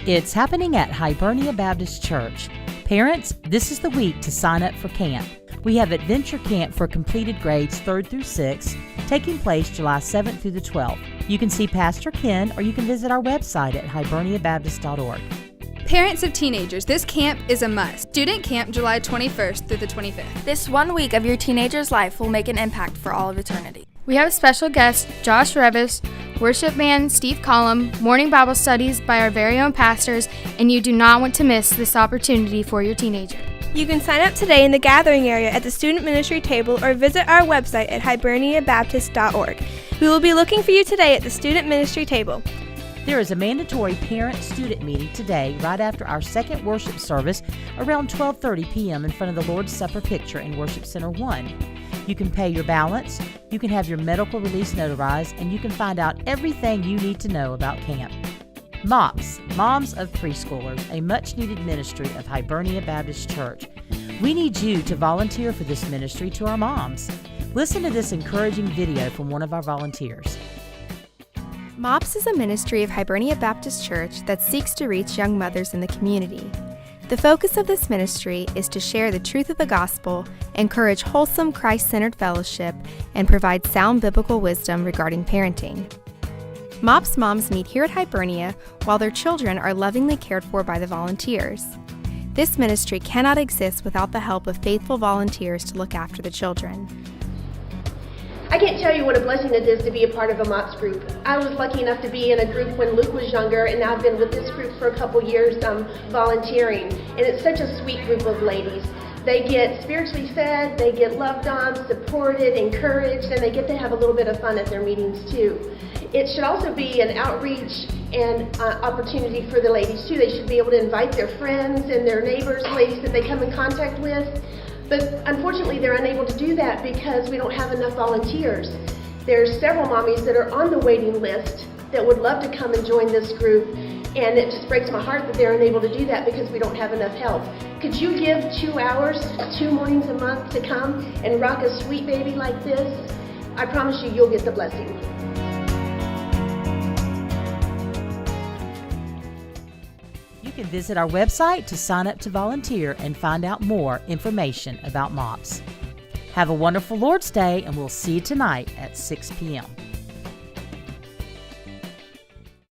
It's happening at Hibernia Baptist Church. Parents, this is the week to sign up for camp. We have Adventure Camp for completed grades 3rd through 6th, taking place July 7th through the 12th. You can see Pastor Ken, or you can visit our website at hiberniabaptist.org. Parents of teenagers, this camp is a must. Student Camp, July 21st through the 25th. This 1 week of your teenager's life will make an impact for all of eternity. We have special guests Josh Revis, worship band Steve Collum, morning Bible studies by our very own pastors, and you do not want to miss this opportunity for your teenager. You can sign up today in the gathering area at the student ministry table or visit our website at hiberniabaptist.org. We will be looking for you today at the student ministry table. There is a mandatory parent-student meeting today right after our second worship service around 12:30 p.m. in front of the Lord's Supper picture in Worship Center 1. You can pay your balance, you can have your medical release notarized, and you can find out everything you need to know about camp. MOPS, Moms of Preschoolers, a much-needed ministry of Hibernia Baptist Church. We need you to volunteer for this ministry to our moms. Listen to this encouraging video from one of our volunteers. MOPS is a ministry of Hibernia Baptist Church that seeks to reach young mothers in the community. The focus of this ministry is to share the truth of the gospel, encourage wholesome Christ-centered fellowship, and provide sound biblical wisdom regarding parenting. MOPS moms meet here at Hibernia while their children are lovingly cared for by the volunteers. This ministry cannot exist without the help of faithful volunteers to look after the children. I can't tell you what a blessing it is to be a part of a MOPS group. I was lucky enough to be in a group when Luke was younger, and now I've been with this group for a couple years volunteering. And it's such a sweet group of ladies. They get spiritually fed, they get loved on, supported, encouraged, and they get to have a little bit of fun at their meetings too. It should also be an outreach and opportunity for the ladies too. They should be able to invite their friends and their neighbors, ladies that they come in contact with. But unfortunately, they're unable to do that because we don't have enough volunteers. There's several mommies that are on the waiting list that would love to come and join this group, and it just breaks my heart that they're unable to do that because we don't have enough help. Could you give 2 hours, 2 mornings a month to come and rock a sweet baby like this? I promise you, you'll get the blessing. You can visit our website to sign up to volunteer and find out more information about MOPS. Have a wonderful Lord's Day, and we'll see you tonight at 6 p.m.